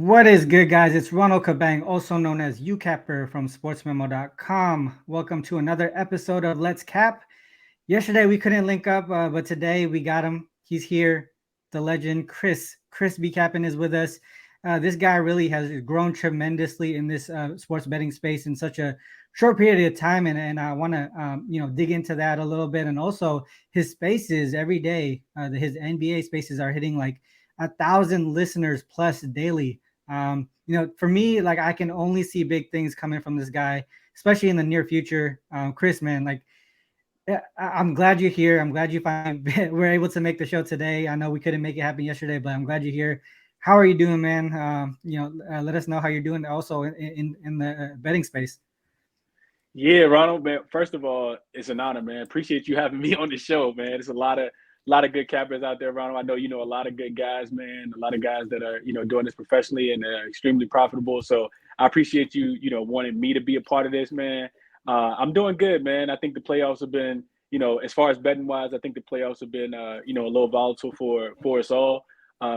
What is good, guys? It's Ronald Kabang, also known as Youcapper from Sportsmemo.com. Welcome to another episode of Let's Cap. Yesterday we couldn't link up, but today we got him. He's here. The legend Chris. Chris B. Cappin is with us. This guy really has grown tremendously in this sports betting space in such a short period of time, and I want to dig into that a little bit, and also his spaces every day. His NBA spaces are hitting like 1,000 listeners plus daily. For me, like I can only see big things coming from this guy, especially in the near future. Chris, man, like yeah, I'm glad you're here. I'm glad you finally were able to make the show today. I know we couldn't make it happen yesterday, but I'm glad you're here. How are you doing, man? Let us know how you're doing also in the betting space. Yeah, Ronald, man. First of all, it's an honor, man. Appreciate you having me on the show, man. There's a lot of good cappers out there, Ronald. I know you know a lot of good guys, man. A lot of guys that are doing this professionally and extremely profitable. So I appreciate you, wanting me to be a part of this, man. I'm doing good, man. I think the playoffs have been, as far as betting wise, I think the playoffs have been, a little volatile for us all.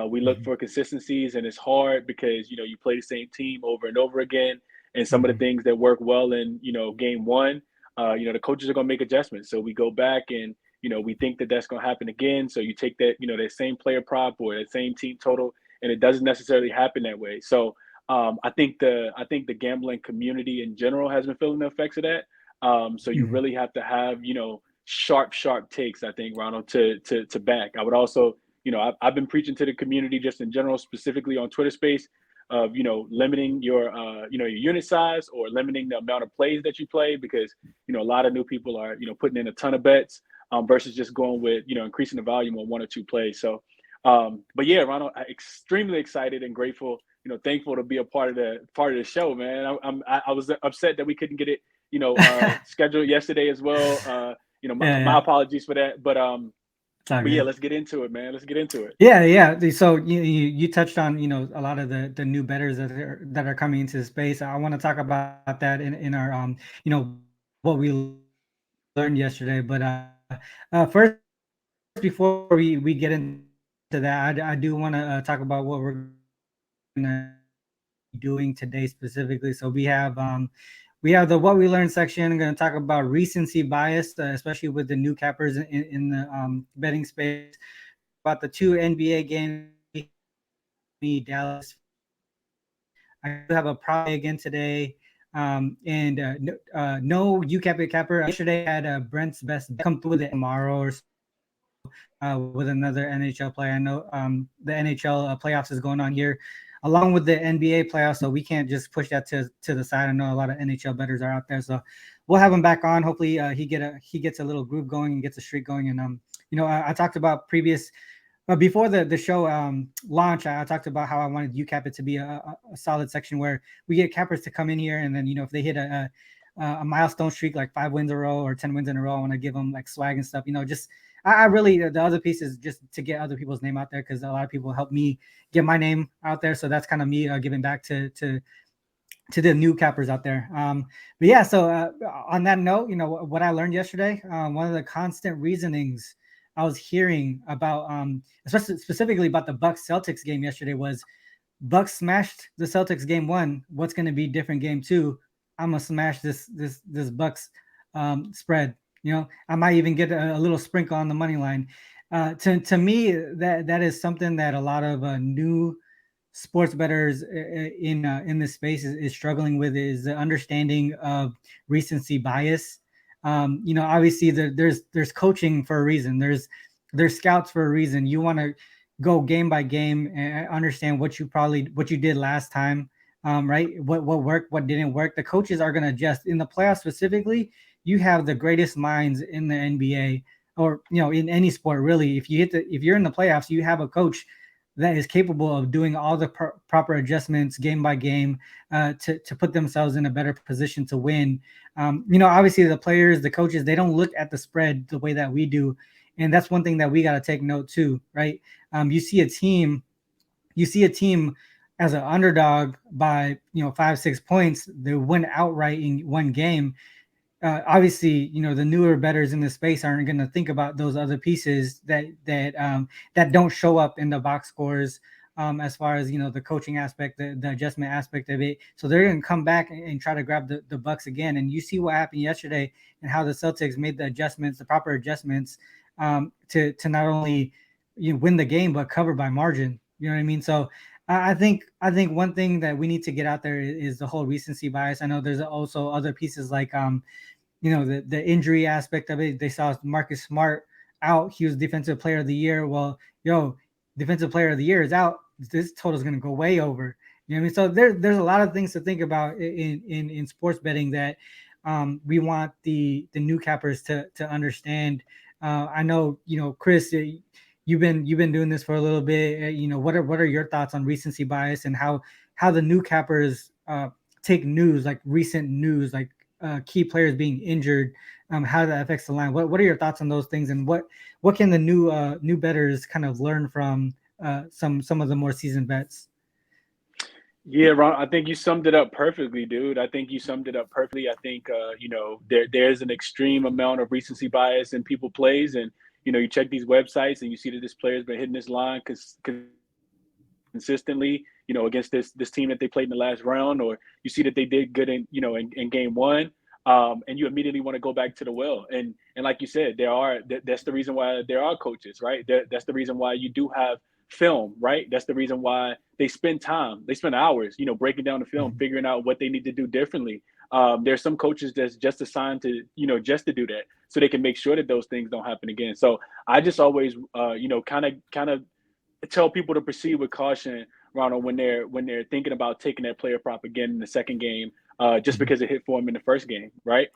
We look Mhm. for consistencies, and it's hard because you play the same team over and over again, and some of the Mhm. things that work well in game one, the coaches are going to make adjustments. So we go back and we think that that's going to happen again. So you take that that same player prop or that same team total, and it doesn't necessarily happen that way. So I think the gambling community in general has been feeling the effects of that. So you Mhm. really have to have sharp takes. I think, Ronald, to back. I would also I've been preaching to the community just in general, specifically on Twitter Space, of limiting your your unit size or limiting the amount of plays that you play, because a lot of new people are putting in a ton of bets, versus just going with increasing the volume on one or two plays. So but yeah, Ronald, extremely excited and grateful, thankful to be a part of the show, man. I was upset that we couldn't get it scheduled yesterday as well. Yeah, My yeah. apologies for that, It's all but yeah, good. let's get into it, man. Let's get into it. Yeah, yeah. So you touched on a lot of the new betters that are coming into the space. I want to talk about that in our what we learned yesterday. But first, before we get into that, I do want to talk about what we're gonna be doing today specifically. So we have we have the what we learned section. I'm going to talk about recency bias, especially with the new cappers in the betting space. We're going to talk about the two NBA games that we have today, Miami, Dallas, Philadelphia. I do have a prop play again today. No UCapper capper. Yesterday I had Brent's best bet. Come through with it tomorrow or so with another NHL play. I know the NHL playoffs is going on here along with the NBA playoffs, so we can't just push that to the side. I know a lot of NHL bettors are out there, so we'll have him back on. Hopefully, he gets a little groove going and gets a streak going. And I talked about previous before the show launch, I talked about how I wanted UCAP it to be a solid section where we get cappers to come in here, and then if they hit a milestone streak like 5 wins in a row or 10 wins in a row, I want to give them like swag and stuff. Just I really the other piece is just to get other people's name out there because a lot of people help me get my name out there. So that's kind of me giving back to the new cappers out there. But yeah, so on that note, what I learned yesterday, one of the constant reasonings I was hearing about, especially specifically about the Bucks Celtics game yesterday, was Bucks smashed the Celtics game one. What's going to be different game two? I'm gonna smash this Bucks spread. I might even get a little sprinkle on the money line. To me, that is something that a lot of new sports bettors in this space is struggling with is the understanding of recency bias. Obviously there's coaching for a reason. There's scouts for a reason. You want to go game by game and understand what you did last time, right? What worked, what didn't work. The coaches are going to adjust in the playoffs specifically. You have the greatest minds in the NBA or in any sport really. If you're in the playoffs, you have a coach that is capable of doing all the proper adjustments game by game to put themselves in a better position to win. Obviously the players, the coaches, they don't look at the spread the way that we do, and that's one thing that we got to take note too, right? You see a team, as an underdog by 5-6 points, they win outright in one game. Obviously, the newer bettors in the space aren't going to think about those other pieces that don't show up in the box scores as far as the coaching aspect, the adjustment aspect of it. So they're going to come back and try to grab the Bucks again. And you see what happened yesterday and how the Celtics made the adjustments, the proper adjustments, to not only win the game but cover by margin. You know what I mean? So I think one thing that we need to get out there is the whole recency bias. I know there's also other pieces like the injury aspect of it. They saw Marcus Smart out. He was defensive player of the year. Well, defensive player of the year is out. This total is going to go way over. You know what I mean? So there's a lot of things to think about in sports betting that we want the new cappers to understand. I know, Chris, you've been doing this for a little bit. What are your thoughts on recency bias and how the new cappers take news, like recent news, like key players being injured, how that affects the line? What are your thoughts on those things, and what can the new bettors kind of learn from some of the more seasoned bets? Yeah, Ron, I think you summed it up perfectly, dude. I think you summed it up perfectly. I think there's an extreme amount of recency bias in people plays, and you check these websites and you see that this player's been hitting this line consistently, against this team that they played in the last round, or you see that they did good in game one, and you immediately want to go back to the well. And like you said, that's the reason why there are coaches, right? That's the reason why you do have film, right? That's the reason why they spend hours, breaking down the film, figuring out what they need to do differently. There's some coaches that's just assigned to, just to do that, so they can make sure that those things don't happen again. So I just always, kind of tell people to proceed with caution, Ronald, when they're thinking about taking that player prop again in the second game, just because it hit for them in the first game, right?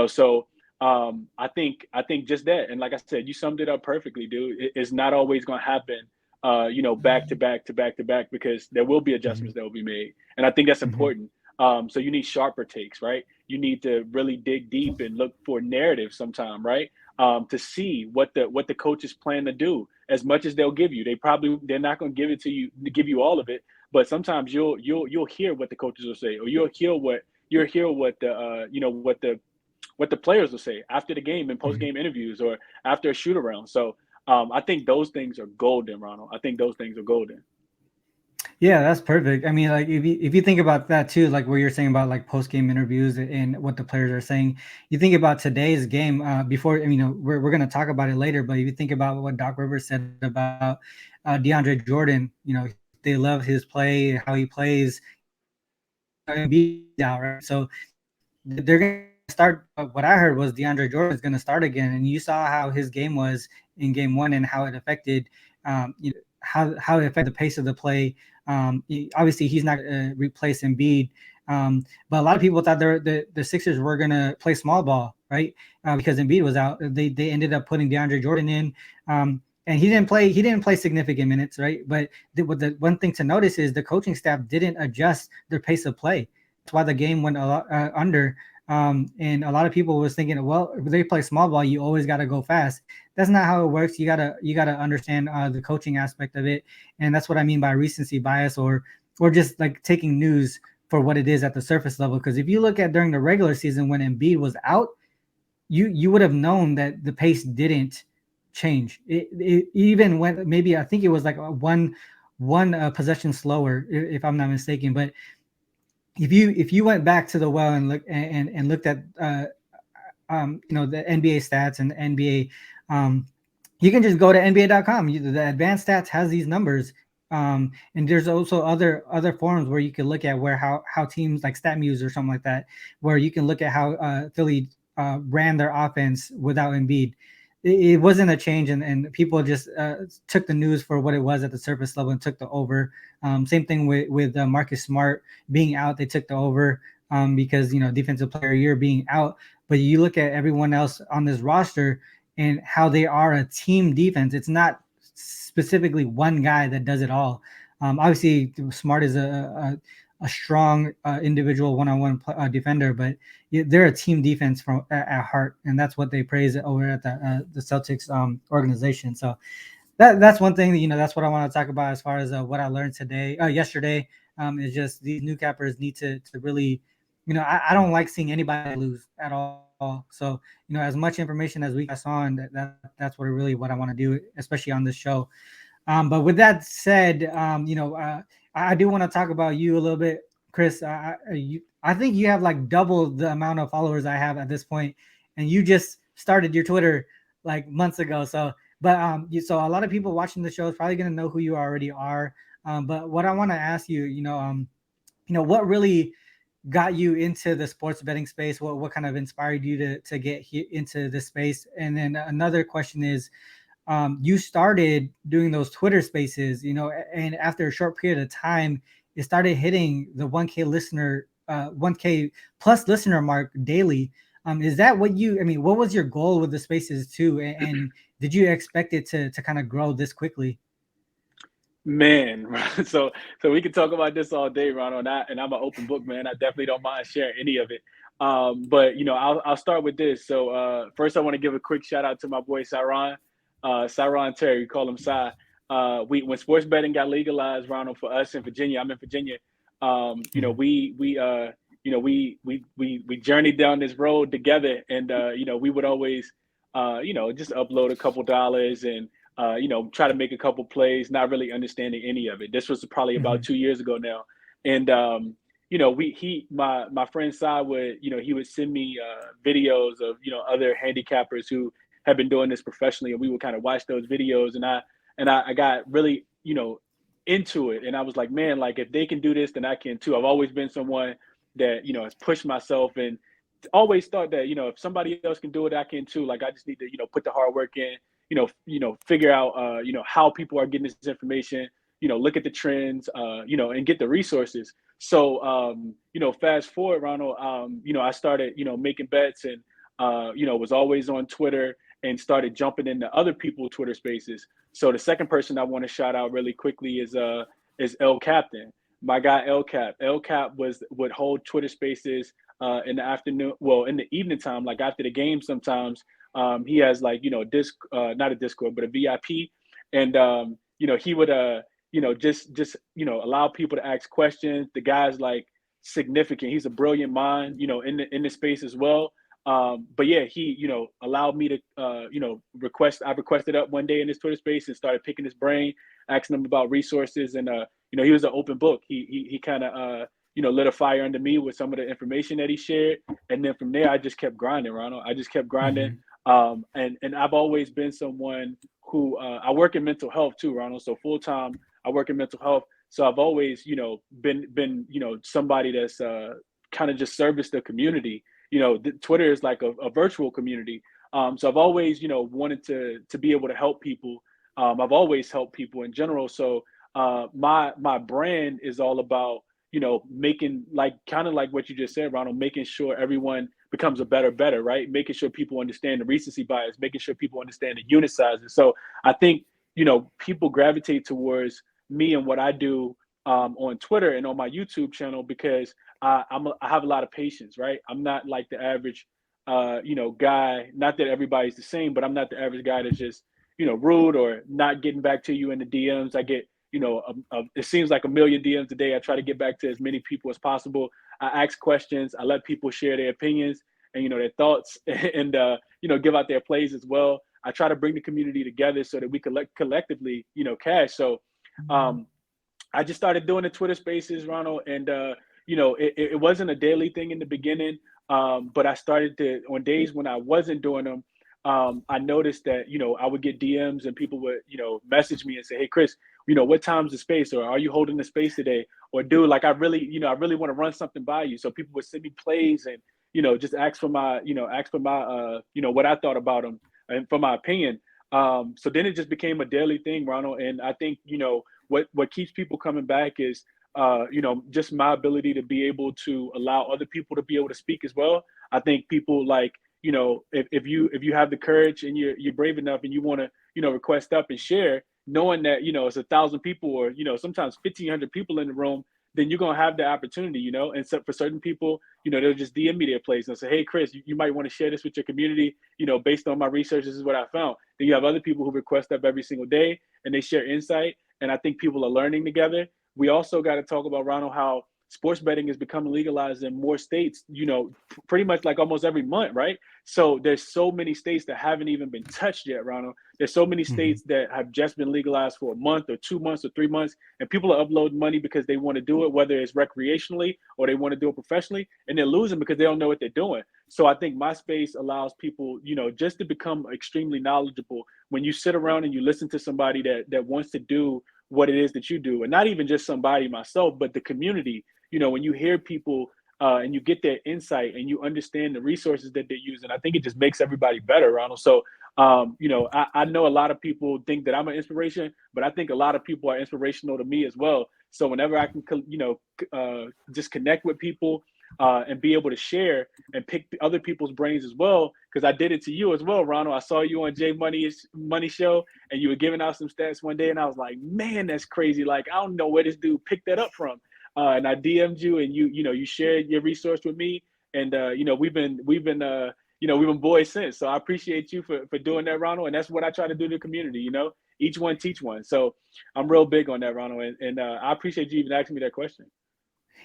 So I think just that, and like I said, you summed it up perfectly, dude. It's not always going to happen, back to back to back to back, because there will be adjustments that will be made, and I think that's important. So you need sharper takes, right? You need to really dig deep and look for narrative sometime, right? To see what the coaches plan to do. As much as they'll give you, they're not going to give it to you, to give you all of it, but sometimes you'll hear what the coaches will say, or you'll hear what the players will say after the game in post game interviews or after a shoot around. So I think those things are golden, Ronald. I think those things are golden. Yeah, that's perfect. I mean, like if you think about that too, like what you're saying about like post game interviews and what the players are saying, you think about today's game. Before, we're gonna talk about it later, but if you think about what Doc Rivers said about DeAndre Jordan, they love his play, how he plays, and be out, right? So they're gonna start. What I heard was DeAndre Jordan is gonna start again, and you saw how his game was in game one and how it affected, how it affected the pace of the play. Obviously, he's not replace Embiid, but a lot of people thought the Sixers were gonna play small ball, right? Because Embiid was out. They ended up putting DeAndre Jordan in, and he didn't play. He didn't play significant minutes, right? But the one thing to notice is the coaching staff didn't adjust their pace of play. That's why the game went a lot under. And a lot of people was thinking, well, if they play small ball, you always got to go fast. That's not how it works. You gotta understand the coaching aspect of it, and that's what I mean by recency bias, or just like taking news for what it is at the surface level. Because if you look at during the regular season when Embiid was out, you would have known that the pace didn't change. It even went, maybe I think it was like one possession slower, if I'm not mistaken, but if you went back to the well and looked at the NBA stats and the NBA, you can just go to NBA.com. The advanced stats has these numbers, and there's also other forums where you can look at where how teams like StatMuse or something like that, where you can look at how Philly ran their offense without Embiid. It wasn't a change, and people just took the news for what it was at the surface level and took the over. Same thing with Marcus Smart being out. They took the over because defensive player of the year being out. But you look at everyone else on this roster and how they are a team defense. It's not specifically one guy that does it all. Obviously, Smart is a strong individual one-on-one defender, but they're a team defense at heart, and that's what they praise over at the Celtics organization. So that's one thing that that's what I want to talk about as far as what I learned yesterday. Is just these new cappers need to really, I don't like seeing anybody lose at all. So as much information as we pass on, that's what I want to do, especially on this show. But with that said, I do want to talk about you a little bit, Chris. I think you have like double the amount of followers I have at this point, and you just started your Twitter like months ago. So, but so a lot of people watching the show is probably gonna know who you already are. But what I want to ask you, what really got you into the sports betting space? What kind of inspired you to get into this space? And then another question is, you started doing those Twitter spaces, and after a short period of time, it started hitting the 1K listener, 1K plus listener mark daily. Is that what what was your goal with the spaces too? And did you expect it to kind of grow this quickly? Man, so we could talk about this all day, Ronald. And I'm an open book, man. I definitely don't mind sharing any of it. But I'll start with this. So first, I want to give a quick shout out to my boy Cyron, Cyron Terry. We call him Cy. When sports betting got legalized, Ronald, for us in Virginia, I'm in Virginia. We journeyed down this road together, and we would always, just upload a couple dollars and try to make a couple plays, not really understanding any of it. This was probably about 2 years ago now. And, my friend Sai would, he would send me videos of, other handicappers who have been doing this professionally. And we would kind of watch those videos. And I got really, into it. And I was like, man, like if they can do this, then I can too. I've always been someone that, has pushed myself and always thought that, if somebody else can do it, I can too. Like I just need to, put the hard work in, figure out, how people are getting this information, look at the trends, and get the resources. So, fast forward, Ronald, I started, making bets and, was always on Twitter and started jumping into other people's Twitter spaces. So the second person I want to shout out really quickly is El Captain, my guy El Cap. El Cap would hold Twitter spaces in the afternoon, well, in the evening time, like after the game sometimes. He has like, not a Discord, but a VIP. And, he would, just allow people to ask questions. The guy's like significant. He's a brilliant mind, in the space as well. But yeah, he, allowed me to, I requested up one day in his Twitter space and started picking his brain, asking him about resources. And, he was an open book. He kind of, lit a fire under me with some of the information that he shared. And then from there, I just kept grinding, Ronald. I just kept grinding. And I've always been someone who, I work in mental health too, Ronald. So full time, I work in mental health. So I've always, been, somebody that's kind of just serviced the community. Twitter is like a virtual community. So I've always, wanted to be able to help people. I've always helped people in general. So my brand is all about, making like kind of like what you just said, Ronald, making sure everyone becomes a better, right? Making sure people understand the recency bias, making sure people understand the unit sizes. So I think, people gravitate towards me and what I do on Twitter and on my YouTube channel because I have a lot of patience, right? I'm not like the average, guy. Not that everybody's the same, but I'm not the average guy that's just, rude or not getting back to you in the DMs. I get, it seems like a million DMs a day. I try to get back to as many people as possible. I ask questions. I let people share their opinions and, their thoughts and, give out their plays as well. I try to bring the community together so that we collectively, cash. So I just started doing the Twitter spaces, Ronald, and, it wasn't a daily thing in the beginning, but I started to, on days when I wasn't doing them, I noticed that, I would get DMs and people would, message me and say, hey, Chris, what time's the space? Or are you holding the space today? Or dude, like I really want to run something by you. So people would send me plays and, just ask for my, what I thought about them and for my opinion. So then it just became a daily thing, Ronald. And I think, what keeps people coming back is, just my ability to be able to allow other people to be able to speak as well. I think people like, if you have the courage and you're brave enough and you want to, request up and share, knowing that, it's 1,000 people or, sometimes 1,500 people in the room, then you're going to have the opportunity, and so for certain people, they'll just DM me their place and say, hey, Chris, you might want to share this with your community, based on my research, this is what I found. Then you have other people who request up every single day and they share insight. And I think people are learning together. We also got to talk about, Ronald, how sports betting is becoming legalized in more states, pretty much like almost every month, right? So there's so many states that haven't even been touched yet, Ronald. There's so many states that have just been legalized for a month or 2 months or 3 months, and people are uploading money because they want to do it, whether it's recreationally or they want to do it professionally, and they're losing because they don't know what they're doing. So I think my space allows people, just to become extremely knowledgeable. When you sit around and you listen to somebody that wants to do what it is that you do, and not even just somebody, myself, but the community, when you hear people and you get their insight and you understand the resources that they're using, I think it just makes everybody better, Ronald. So, I know a lot of people think that I'm an inspiration, but I think a lot of people are inspirational to me as well. So whenever I can, just connect with people and be able to share and pick other people's brains as well, because I did it to you as well, Ronald. I saw you on Jay Money's Money Show, and you were giving out some stats one day, and I was like, man, that's crazy. Like, I don't know where this dude picked that up from. And I DM'd you, and you shared your resource with me, and we've been boys since. So I appreciate you for doing that, Ronald, and that's what I try to do to the community. Each one teach one. So I'm real big on that, Ronald, and I appreciate you even asking me that question.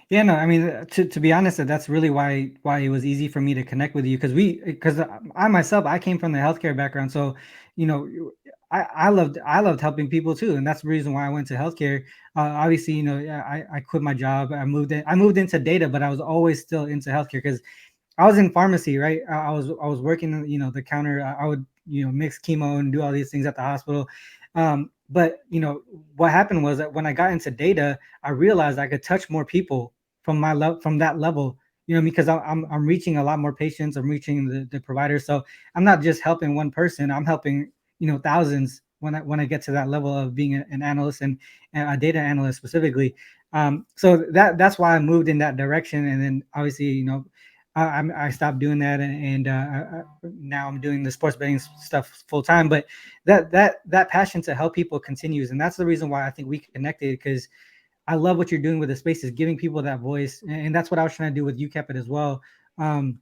Yeah, no, I mean, to be honest, that's really why it was easy for me to connect with you, because I myself, I came from the healthcare background, so I loved helping people too, and that's the reason why I went to healthcare. Obviously, I quit my job, I moved into data, but I was always still into healthcare because I was in pharmacy, right? I was working, the counter. I would, mix chemo and do all these things at the hospital. But what happened was that when I got into data, I realized I could touch more people from that level, because I'm reaching a lot more patients. I'm reaching the providers. So I'm not just helping one person. I'm helping, thousands when I get to that level of being an analyst and a data analyst specifically. So that's why I moved in that direction. And then obviously, I stopped doing that, and now I'm doing the sports betting stuff full time. But that passion to help people continues, and that's the reason why I think we connected, because I love what you're doing with the spaces, giving people that voice, and that's what I was trying to do with Youcapper as well. And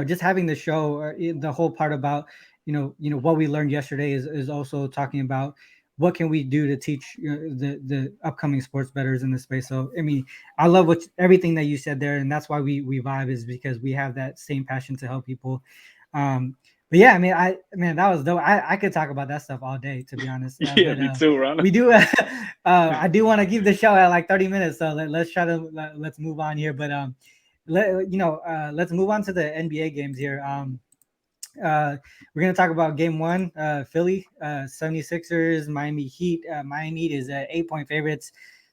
just having the show, the whole part about what we learned yesterday is also talking about what can we do to teach the upcoming sports bettors in this space. So I mean, I love everything that you said there, and that's why we vibe, is because we have that same passion to help people. But yeah, I mean, that was dope. I could talk about that stuff all day, to be honest. Yeah, me too, Ronald. We do. I do want to keep the show at like 30 minutes, so let's move on here. But let's move on to the NBA games here. We're going to talk about game one, Philly, 76ers, Miami Heat. Miami Heat is at 8-point favorites.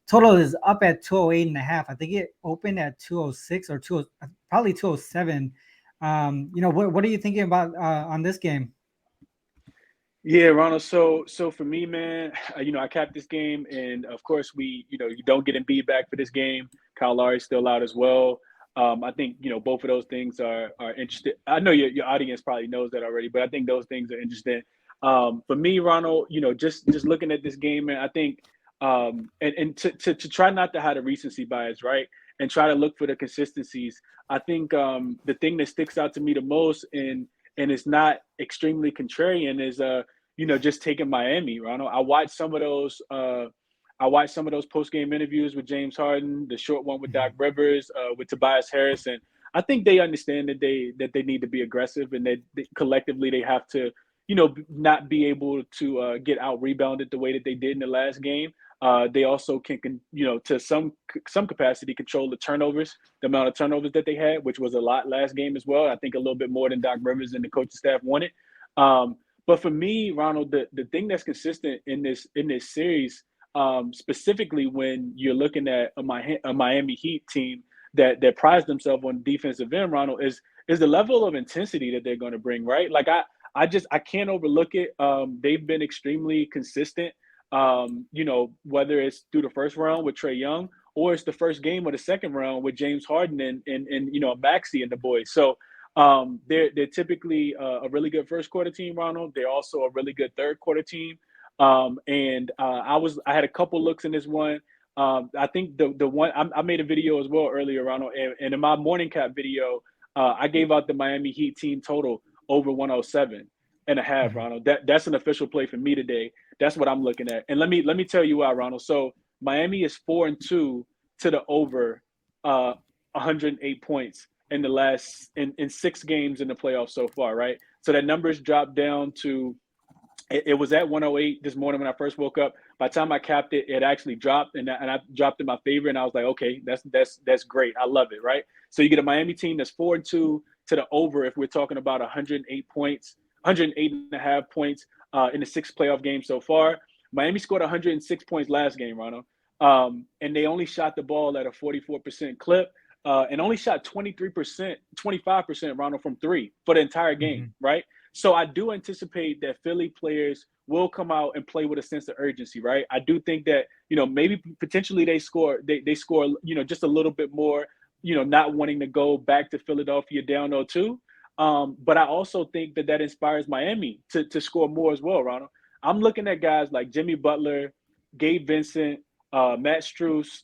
Total is up at 208.5. I think it opened at 206 or probably 207. What are you thinking about on this game? Yeah, Ronald. So for me, man, I capped this game, and of course you don't get Embiid back for this game. Kyle Lowry's still out as well. I think both of those things are interesting. I know your audience probably knows that already, but I think those things are interesting. For me, Ronald, just looking at this game, man, I think and to try not to have a recency bias, right, and try to look for the consistencies. I think the thing that sticks out to me the most, and it's not extremely contrarian, is just taking Miami, Ronald. I watched some of those post-game interviews with James Harden, the short one with Doc Rivers, with Tobias Harris, and I think they understand that they need to be aggressive, and that collectively they have to, not be able to get out rebounded the way that they did in the last game. They also can, to some capacity, control the turnovers, the amount of turnovers that they had, which was a lot last game as well. I think a little bit more than Doc Rivers and the coaching staff wanted. But for me, Ronald, the thing that's consistent in this series, specifically when you're looking at a Miami Heat team that prides themselves on defensive end, Ronald, is the level of intensity that they're going to bring, right? Like I can't overlook it. They've been extremely consistent. Whether it's through the first round with Trae Young, or it's the first game of the second round with James Harden and Maxey and the boys. So they're typically a really good first quarter team, Ronald. They're also a really good third quarter team. I had a couple looks in this one. I think the one I made a video as well earlier, Ronald, and in my morning cap video, I gave out the Miami Heat team total over 107.5, Ronald. That's an official play for me today. That's what I'm looking at. And let me tell you why, Ronald. So Miami is 4-2 to the over 108 points in the last in 6 games in the playoffs so far, right? So that number's dropped down to it was at 108 this morning when I first woke up. By the time I capped it, it actually dropped, and I dropped in my favor, and I was like, okay, that's great. I love it, right? So you get a Miami team that's 4-2 to the over if we're talking about 108 points, 108.5 points in the 6 playoff games so far. Miami scored 106 points last game, Ronald, and they only shot the ball at a 44% clip. And only shot 23%, 25%, Ronald, from 3 for the entire game, right? So I do anticipate that Philly players will come out and play with a sense of urgency, right? I do think that, maybe potentially they score, just a little bit more, not wanting to go back to Philadelphia down 0-2. But I also think that inspires Miami to score more as well, Ronald. I'm looking at guys like Jimmy Butler, Gabe Vincent, Matt Strus,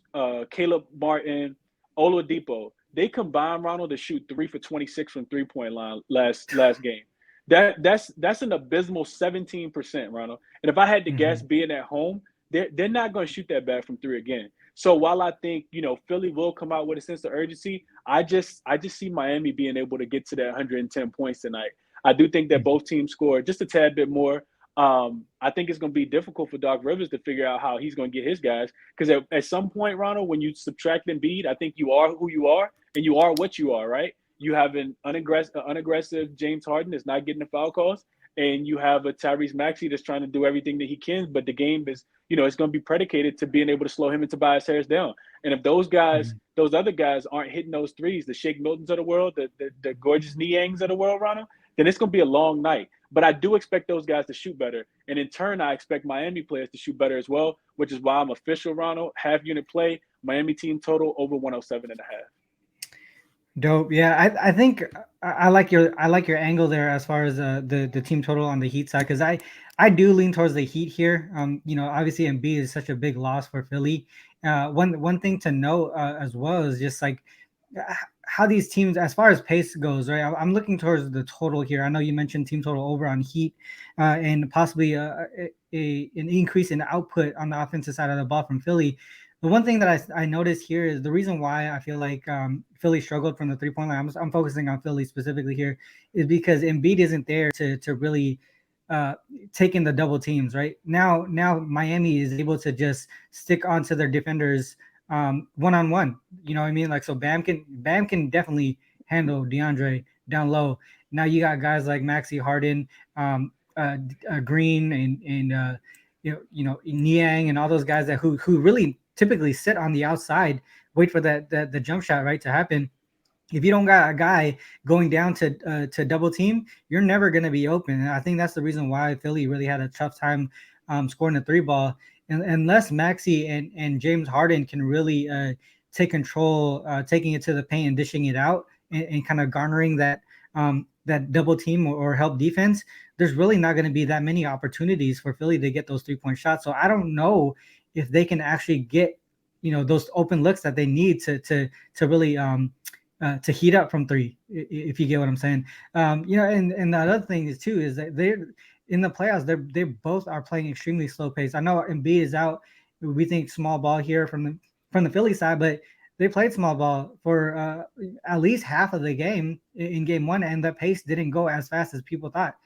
Caleb Martin, Oladipo. They combined, Ronald, to shoot 3 for 26 from 3-point line last game. That's an abysmal 17%, Ronald. And if I had to guess, being at home, they're not going to shoot that bad from 3 again. So while I think Philly will come out with a sense of urgency, I just see Miami being able to get to that 110 points tonight. I do think that both teams score just a tad bit more. I think it's going to be difficult for Doc Rivers to figure out how he's going to get his guys, because at some point, Ronald, when you subtract Embiid, I think you are who you are and you are what you are, right? You have an unaggressive James Harden that's not getting the foul calls, and you have a Tyrese Maxey that's trying to do everything that he can, but the game is, it's going to be predicated to being able to slow him and Tobias Harris down. And if those guys, those other guys aren't hitting those threes, the Shake Miltons of the world, the gorgeous Niangs of the world, Ronald, then it's going to be a long night. But I do expect those guys to shoot better. And in turn, I expect Miami players to shoot better as well, which is why I'm official, Ronald. Half unit play, Miami team total over 107.5. Dope. Yeah, I think I like your angle there as far as the team total on the Heat side, because I do lean towards the Heat here. Obviously Embiid is such a big loss for Philly. One thing to note as well is just like how these teams, as far as pace goes, right? I'm looking towards the total here. I know you mentioned team total over on Heat, and possibly an increase in output on the offensive side of the ball from Philly. The one thing that I noticed here is the reason why I feel like Philly struggled from the 3-point line. I'm focusing on Philly specifically here, is because Embiid isn't there to really take in the double teams. Right now Miami is able to just stick onto their defenders one-on-one. You know what I mean? Like, so Bam can definitely handle DeAndre down low. Now you got guys like Maxey, Harden, Green, and Niang, and all those guys who really typically sit on the outside, wait for the jump shot, right, to happen. If you don't got a guy going down to double team, you're never going to be open. And I think that's the reason why Philly really had a tough time scoring the 3 ball. And unless Maxey and James Harden can really take control, taking it to the paint and dishing it out, and kind of garnering that double team or help defense, there's really not going to be that many opportunities for Philly to get those 3-point shots. So I don't know if they can actually get, those open looks that they need to really to heat up from 3, if you get what I'm saying. And the other thing is too, is that they're in the playoffs, they both are playing extremely slow pace. I know Embiid is out. We think small ball here from the Philly side, but they played small ball for at least half of the game in game 1, and the pace didn't go as fast as people thought.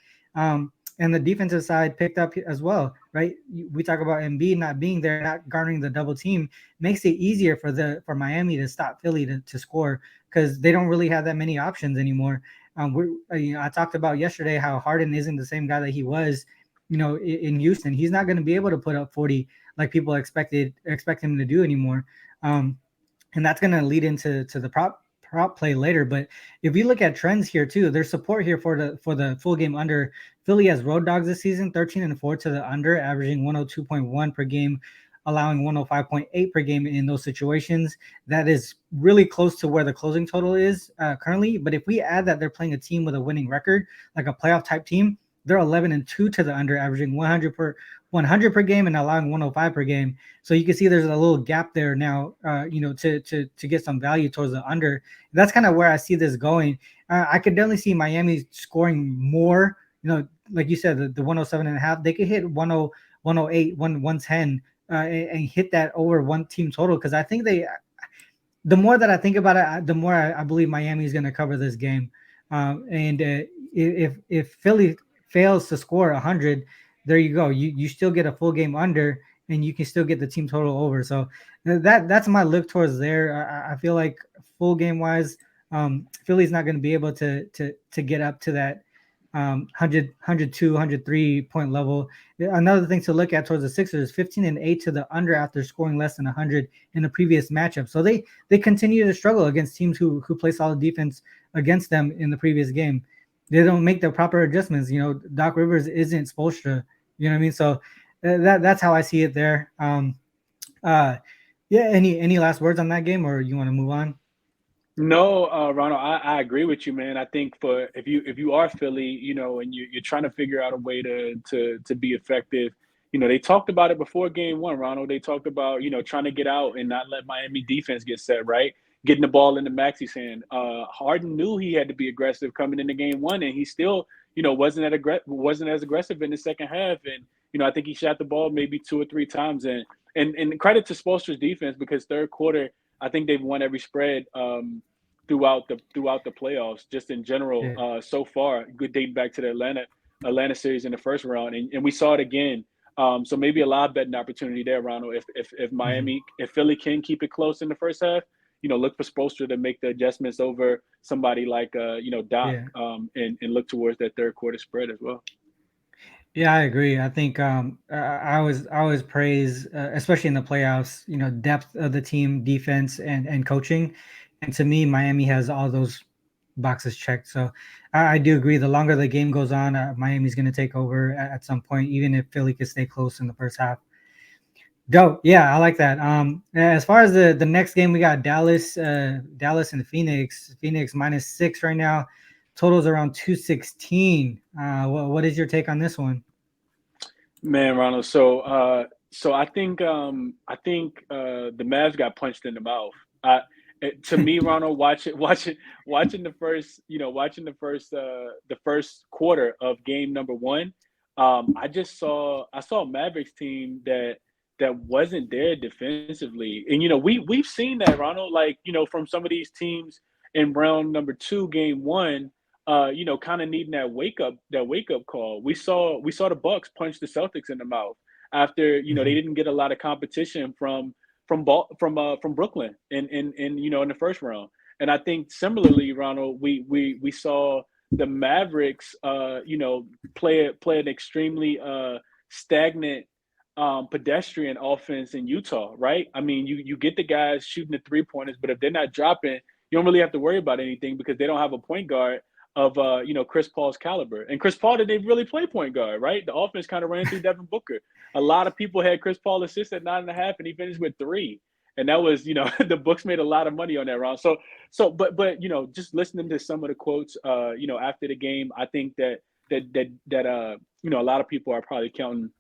And the defensive side picked up as well, right? We talk about Embiid not being there, not garnering the double team, makes it easier for Miami to stop Philly to score, because they don't really have that many options anymore. I talked about yesterday how Harden isn't the same guy that he was, in Houston. He's not going to be able to put up 40 like people expect him to do anymore. And that's going to lead into the prop play later. But if you look at trends here too, there's support here for the full game under. Philly has road dogs this season, 13-4 to the under, averaging 102.1 per game, allowing 105.8 per game in those situations. That is really close to where the closing total is currently. But if we add that they're playing a team with a winning record, like a playoff type team, they're 11-2 to the under, averaging 100 per game and allowing 105 per game. So you can see there's a little gap there now, to get some value towards the under. That's kind of where I see this going. I could definitely see Miami scoring more, like you said, the 107.5. They could hit 108, 110, and hit that over 1 team total, because I think the more that I think about it, the more I believe Miami is going to cover this game. And if Philly fails to score 100, there you go. You still get a full game under, and you can still get the team total over. So that's my look towards there. I feel like full game wise, Philly's not going to be able to get up to that 102, point level. Another thing to look at towards the Sixers, 15-8 to the under after scoring less than 100 in the previous matchup. So they continue to struggle against teams who play solid defense against them in the previous game. They don't make the proper adjustments. Doc Rivers isn't Spoelstra. You know what I mean? So that's how I see it there. Uh, yeah. Any last words on that game, or you want to move on? No, Ronald, I agree with you, man. I think for if you are Philly, and you're trying to figure out a way to be effective, they talked about it before game one, Ronald. They talked about, trying to get out and not let Miami defense get set, right? Getting the ball into Maxi's hand. Harden knew he had to be aggressive coming into game one, and he still, wasn't as aggressive in the second half. And, I think he shot the ball maybe two or three times. And credit to Spoelstra's defense, because third quarter, I think they've won every spread. Throughout the playoffs, just in general, Yeah. so far, good dating back to the Atlanta series in the first round, and we saw it again. So maybe a live betting opportunity there, Ronald. Mhm. If Philly can keep it close in the first half, look for Spoelstra to make the adjustments over somebody like Doc, Yeah. and look towards that third quarter spread as well. Yeah, I agree. I think I always praise, especially in the playoffs, depth of the team, defense, and coaching. And to me, Miami has all those boxes checked. So I do agree. The longer the game goes on, Miami's going to take over at some point, even if Philly could stay close in the first half. Dope. Yeah, I like that. As far as the next game, we got Dallas and Phoenix. Phoenix -6 right now. Totals around 216. What is your take on this one? Man, Ronald. So I think the Mavs got punched in the mouth. To me, Ronald, watching the first quarter of game number one. I saw a Mavericks team that wasn't there defensively, and we've seen that, Ronald. Like, from some of these teams in round number two, game one, kind of needing that wake up call. We saw the Bucks punch the Celtics in the mouth after, they Mhm. didn't get a lot of competition from Brooklyn in the first round. And I think similarly, Ronald, we saw the Mavericks, play an extremely stagnant, pedestrian offense in Utah, right? I mean, you get the guys shooting the 3 pointers, but if they're not dropping, you don't really have to worry about anything, because they don't have a point guard of Chris Paul's caliber. And Chris Paul didn't really play point guard, right? The offense kind of ran through Devin Booker. A lot of people had Chris Paul assist at 9.5, and he finished with three. And that was, the books made a lot of money on that round. But just listening to some of the quotes, after the game, I think that a lot of people are probably counting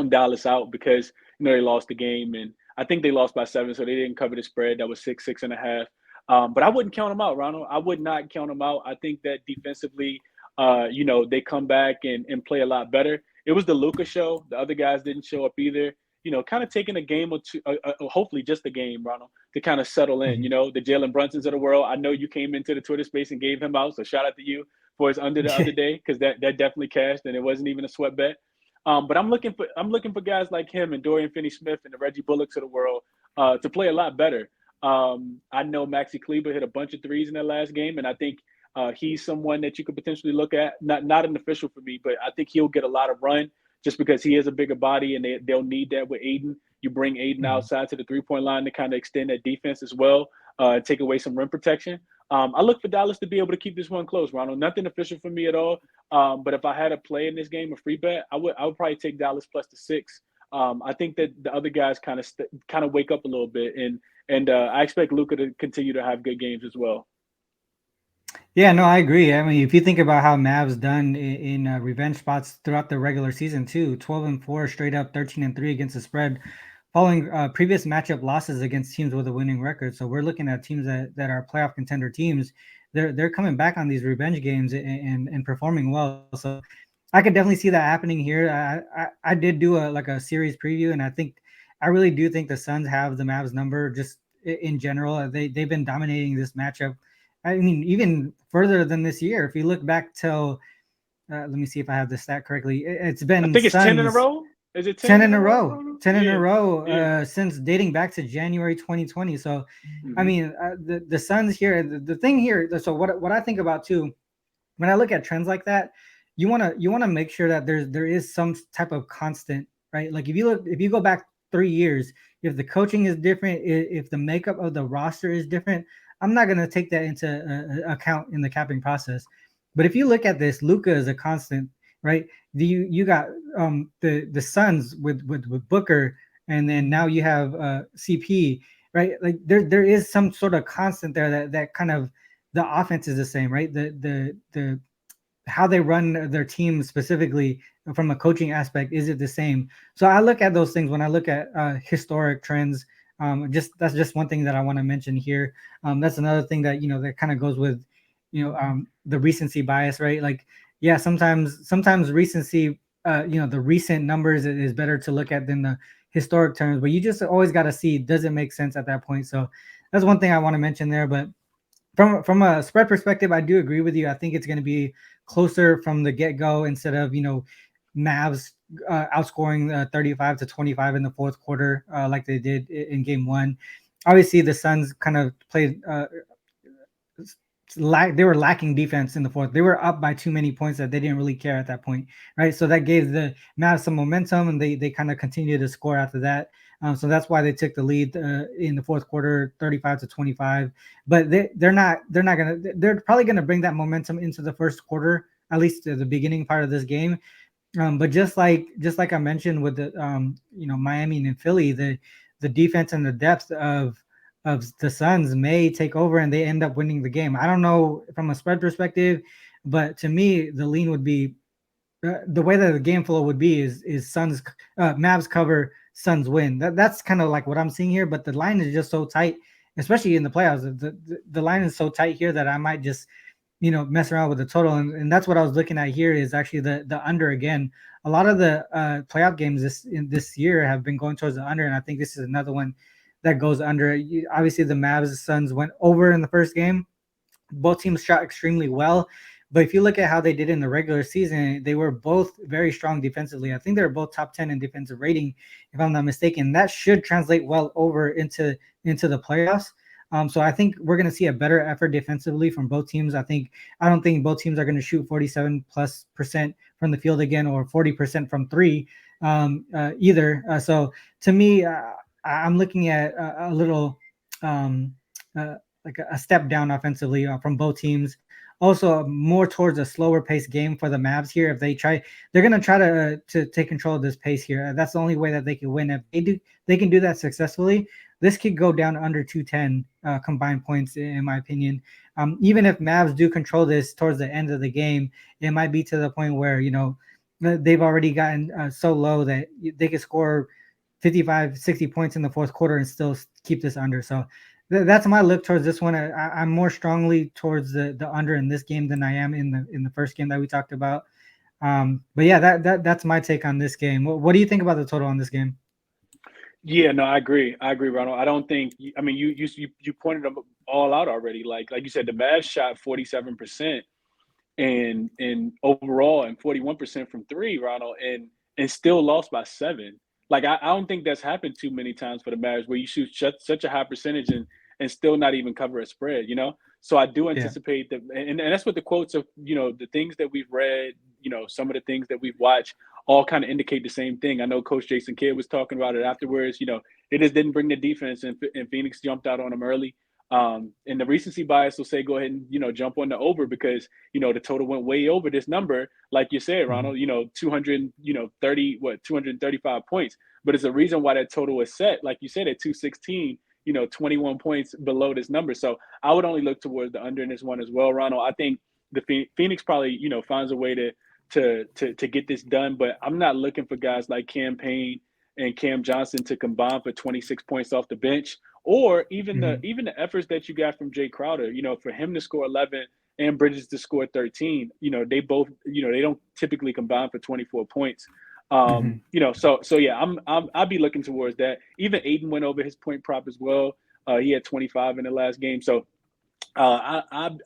Dallas out, because they lost the game, and I think they lost by 7, so they didn't cover the spread. That was 6.5. But I wouldn't count them out, Ronald. I would not count them out. I think that defensively, they come back and play a lot better. It was the Luka show. The other guys didn't show up either. Kind of taking a game or two, hopefully just a game, Ronald, to kind of settle in. Mhm. The Jalen Brunsons of the world. I know you came into the Twitter space and gave him out, so shout out to you for his under the other day, because that definitely cashed, and it wasn't even a sweat bet. But I'm looking for guys like him and Dorian Finney-Smith and the Reggie Bullocks of the world, to play a lot better. I know Maxi Kleber hit a bunch of threes in that last game, and I think he's someone that you could potentially look at. Not an official for me, but I think he'll get a lot of run, just because he is a bigger body, and they'll need that with Aiden. You bring Aiden Mhm. outside to the 3-point line to kind of extend that defense as well, and take away some rim protection. I look for Dallas to be able to keep this one close, Ronald. Nothing official for me at all. But if I had a play in this game, a free bet, I would probably take Dallas plus the 6. I think that the other guys kind of wake up a little bit, and I expect Luka to continue to have good games as well. Yeah, no, I agree. I mean, if you think about how Mavs done in revenge spots throughout the regular season too, 12-4 straight up, 13-3 against the spread, following previous matchup losses against teams with a winning record. So we're looking at teams that are playoff contender teams. They're coming back on these revenge games and performing well. So I could definitely see that happening here. I did do a series preview, and I really do think the Suns have the Mavs number. Just in general. They've been dominating this matchup. I mean, even further than this year. If you look back till, let me see if I have the stat correctly. It's been I think it's 10 in a Suns. row. Is it 10 10 in in a a row? row, 10 in a Yeah. row, Yeah. since dating back to January 2020. So, I Mhm. mean, the Suns here, the thing here. So what I think about too, when I look at trends like that, you wanna make sure that there is some type of constant, right? Like if you go back 3 years, if the coaching is different, if the makeup of the roster is different, I'm not gonna take that into account in the capping process. But if you look at this, Luca is a constant, right? You got the Suns with Booker, and then now you have CP, right? Like there is some sort of constant there that kind of, the offense is the same, right? The how they run their team specifically from a coaching aspect, is it the same? So I look at those things when I look at historic trends. Just that's just one thing that I want to mention here. That's another thing that that kind of goes with the recency bias, right? Like, yeah, sometimes recency, the recent numbers is better to look at than the historic terms, but you just always got to see, does it make sense at that point? So that's one thing I want to mention there. But from a spread perspective, I do agree with you. I think it's going to be closer from the get go, instead of Mavs outscoring 35-25 in the fourth quarter, like they did in game one. Obviously, the Suns kind of played. They were lacking defense in the fourth. They were up by too many points that they didn't really care at that point, right? So that gave the Mavs some momentum, and they kind of continued to score after that. So that's why they took the lead in the fourth quarter, 35-25. But they're probably gonna bring that momentum into the first quarter, at least to the beginning part of this game. But just like I mentioned with the Miami and Philly, the defense and the depth of the Suns may take over and they end up winning the game. I don't know from a spread perspective, but to me, the lean would be the way that the game flow would be is Suns Mavs cover, Suns win. That's kind of like what I'm seeing here. But the line is just so tight, especially in the playoffs. The line is so tight here that I might just mess around with the total, and that's what I was looking at here, is actually the under again. A lot of the playoff games this year have been going towards the under, and I think this is another one that goes under. Obviously, the Mavs Suns went over in the first game. Both teams shot extremely well, but if you look at how they did in the regular season, they were both very strong defensively. I think they were both top 10 in defensive rating, if I'm not mistaken. That should translate well over into the playoffs. So I think we're going to see a better effort defensively from both teams. I don't think both teams are going to shoot 47+% from the field again, or 40% from three either. So to me, I'm looking at a little like a step down offensively from both teams. Also, more towards a slower pace game for the Mavs here. If they're going to try to take control of this pace here. That's the only way that they can win. If they can do that successfully. This could go down under 210 combined points, in my opinion. Even if Mavs do control this towards the end of the game, it might be to the point where they've already gotten so low that they could score 55, 60 points in the fourth quarter and still keep this under. So that's my look towards this one. I'm more strongly towards the under in this game than I am in the first game that we talked about. But yeah, that's my take on this game. What do you think about the total on this game? Yeah, no, I agree. Ronald. I don't think. I mean, you pointed them all out already. Like you said, the Mavs shot 47% and overall, and 41% from three, Ronald, and still lost by 7. Like I don't think that's happened too many times for the Mavs, where you shoot such a high percentage and still not even cover a spread. So I do Yeah. anticipate that, and that's what the quotes of the things that we've read, some of the things that we've watched all kind of indicate the same thing. I know Coach Jason Kidd was talking about it afterwards. They just didn't bring the defense, and Phoenix jumped out on them early. And the recency bias will say go ahead and jump on the over, because the total went way over this number, like you said, Ronald. 235 points, but it's a reason why that total is set, like you said, at 216. 21 points below this number. So I would only look towards the under in this one as well, Ronald. I think the Phoenix probably finds a way to get this done, but I'm not looking for guys like Cam Payne and Cam Johnson to combine for 26 points off the bench, or even the efforts that you got from Jay Crowder. For him to score 11 and Bridges to score 13. They both they don't typically combine for 24 points. So yeah, I'll be looking towards that. Even Aiden went over his point prop as well. He had 25 in the last game. So I'd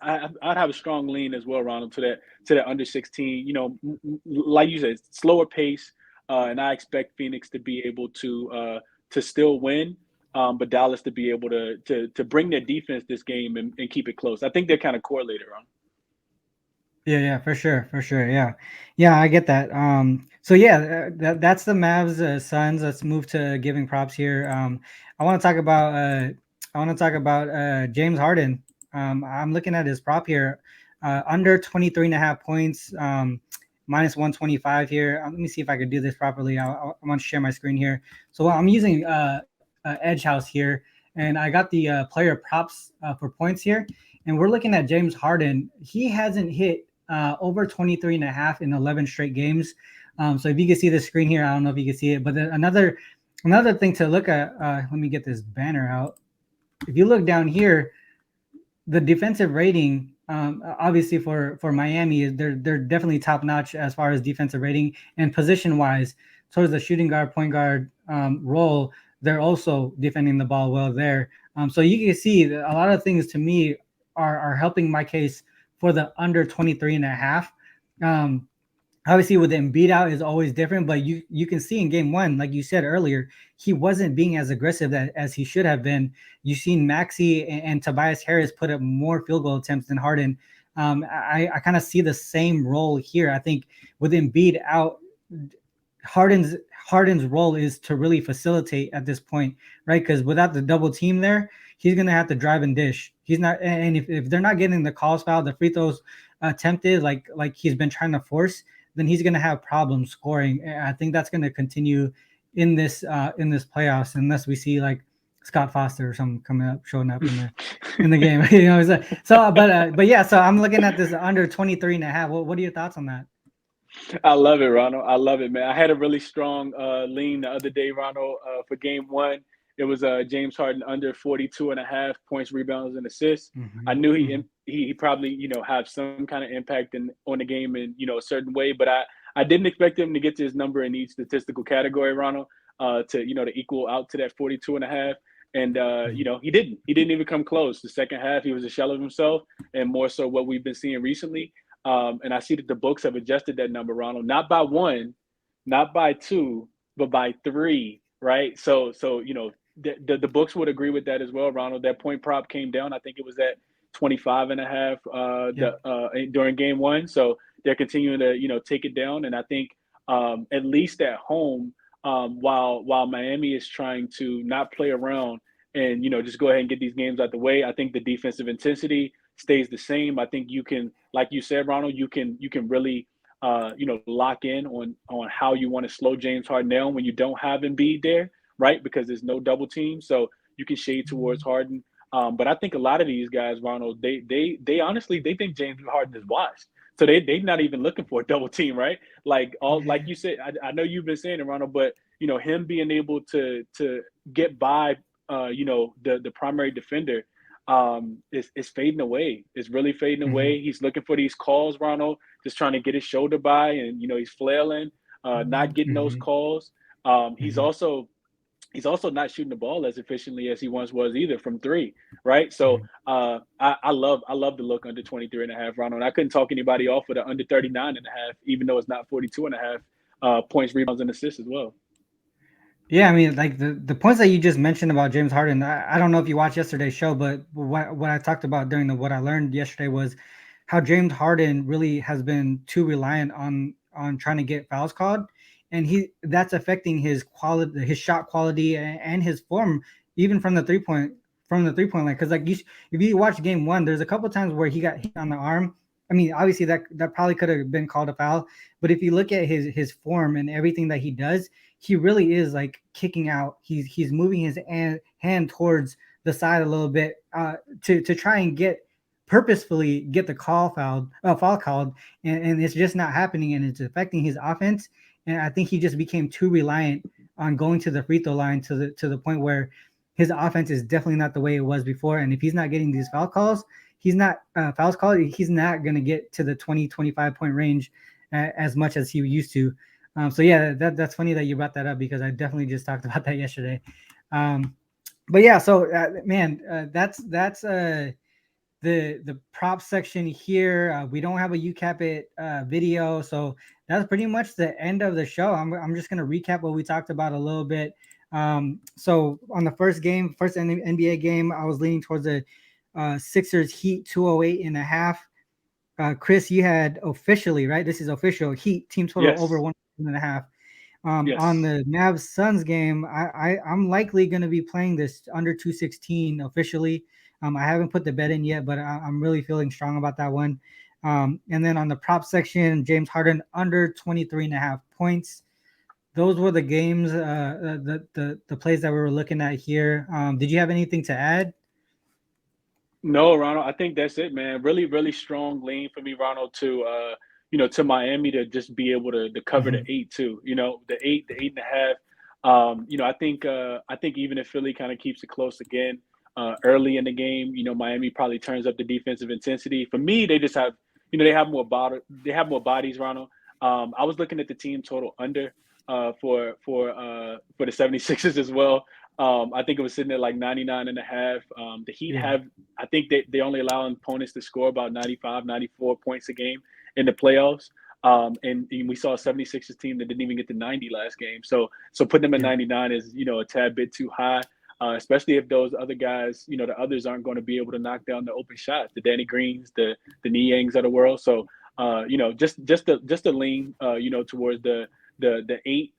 have a strong lean as well, Ronald, to that under 16. Like you said, slower pace, and I expect Phoenix to be able to still win, but Dallas to be able to bring their defense this game and keep it close. I think they're kind of correlated, Ron. Yeah, for sure, yeah, I get that. So yeah, that's the Mavs Suns. Let's move to giving props here. I want to talk about James Harden. I'm looking at his prop here, under 23 and a half points, minus 125 here. Let me see if I could do this properly. I want to share my screen here. So I'm using Edge House here, and I got the player props for points here, and we're looking at James Harden. He hasn't hit over 23 and a half in 11 straight games. So if you can see the screen here, I don't know if you can see it, but another thing to look at, let me get this banner out. If you look down here, the defensive rating, obviously for Miami, they're definitely top notch as far as defensive rating, and position wise, towards the shooting guard, point guard role, they're also defending the ball well there. So you can see that a lot of things to me are helping my case for the under 23 and a half. Obviously with Embiid out is always different, but you can see in game one, like you said earlier, he wasn't being as aggressive as he should have been. You've seen Maxey and Tobias Harris put up more field goal attempts than Harden. I kind of see the same role here. I think with Embiid out, Harden's role is to really facilitate at this point, right? Because without the double team there, he's gonna have to drive and dish. He's not, and if they're not getting the calls foul, the free throws attempted, like he's been trying to force, then he's gonna have problems scoring. And I think that's gonna continue in this playoffs unless we see like Scott Foster or something showing up in the game. But yeah. So I'm looking at this under 23 and a half. What are your thoughts on that? I love it, Ronald. I love it, man. I had a really strong lean the other day, Ronald, for game one. It was James Harden under 42 and a half points, rebounds, and assists. I knew he probably, have some kind of impact on the game in, a certain way, but I didn't expect him to get to his number in each statistical category, Ronald, to equal out to that 42 and a half. And, he didn't even come close. The second half, he was a shell of himself, and more so what we've been seeing recently. And I see that the books have adjusted that number, Ronald, not by one, not by two, but by three, right? So the books would agree with that as well, Ronald. That point prop came down. I think it was at 25 and a half during game one. So they're continuing to, take it down. And I think at least at home, while Miami is trying to not play around and, just go ahead and get these games out the way, I think the defensive intensity stays the same. I think you can, like you said, Ronald, you can really, lock in on how you want to slow James Harden down when you don't have Embiid there, right? Because there's no double team. So you can shade towards Harden. But I think a lot of these guys, Ronald, they honestly, they think James Harden is washed. So they're not even looking for a double team, right? Like you said, I know you've been saying it, Ronald, but him being able to get by, the primary defender, is fading away. It's really fading away. He's looking for these calls, Ronald, just trying to get his shoulder by, and he's flailing, not getting those calls. He's also not shooting the ball as efficiently as he once was either from three, right? So I love the look under 23 and a half, Ronald. I couldn't talk anybody off with the under 39 and a half, even though it's not 42 and a half points, rebounds, and assists as well. Yeah, I mean, like the points that you just mentioned about James Harden, I don't know if you watched yesterday's show, but what I talked about during what I learned yesterday was how James Harden really has been too reliant on trying to get fouls called, and that's affecting his quality, his shot quality, and his form, even from the three point line. Because like if you watch game one, there's a couple of times where he got hit on the arm. I mean, obviously that probably could have been called a foul, but if you look at his form and everything that he does, he really is like kicking out. He's moving his hand towards the side a little bit to try and purposefully get the foul called, and it's just not happening, and it's affecting his offense. And I think he just became too reliant on going to the free throw line to the point where his offense is definitely not the way it was before. And if he's not getting these fouls called, he's not going to get to the 20-25 point range as much as he used to. So yeah, that's funny that you brought that up, because I definitely just talked about that yesterday. But yeah, so man, that's the prop section here. We don't have a UCAP it video, so that's pretty much the end of the show. I'm just gonna recap what we talked about a little bit. So on the first game, first NBA game, I was leaning towards the Sixers Heat 208.5. Chris, you had officially, right? This is official, Heat team total over Yes. 1.5. On Yes. the Mavs Suns game, I'm likely going to be playing this under 216 officially. I haven't put the bet in yet, but I'm really feeling strong about that one. And then on the prop section, James Harden under 23.5 points. Those were the games, the plays that we were looking at here. Did you have anything to add? No, Ronald, I think that's it, man. Really, really strong lean for me, Ronald, to to Miami to just be able to cover the Mhm. 8 too. The 8.5. I think even if Philly kind of keeps it close again, early in the game, Miami probably turns up the defensive intensity. For me, they just have, they have more bodies, Ronald. I was looking at the team total under for the 76ers as well. I think it was sitting at like 99 and a half. The Heat Yeah. have, I think they only allow opponents to score about 95, 94 points a game in the playoffs. And we saw a 76ers team that didn't even get to 90 last game. So putting them at Yeah. 99 is, a tad bit too high, especially if those other guys, the others aren't going to be able to knock down the open shots, the Danny Greens, the Niangs of the world. So, just a lean, towards the 8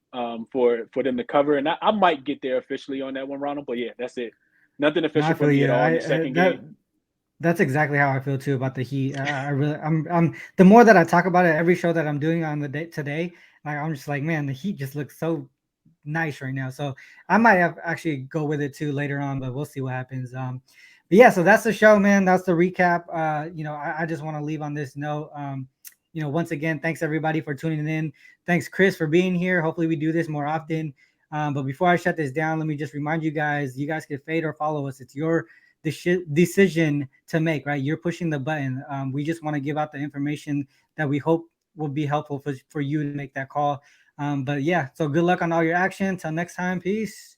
for them to cover. And I might get there officially on that one, Ronald. But yeah, that's it. Nothing No, I official for feel me you. at all in the second game. That's exactly how I feel too about the Heat. I really, I'm. The more that I talk about it, every show that I'm doing on the day today, like I'm just like, man, the Heat just looks so nice right now. So I might have actually go with it too later on, but we'll see what happens. But yeah, so that's the show, man. That's the recap. I just want to leave on this note. Once again, thanks everybody for tuning in. Thanks, Chris, for being here. Hopefully, we do this more often. But before I shut this down, let me just remind you guys can fade or follow us. It's your decision to make, right? You're pushing the button. We just want to give out the information that we hope will be helpful for you to make that call. But yeah, so good luck on all your action. Till next time, peace.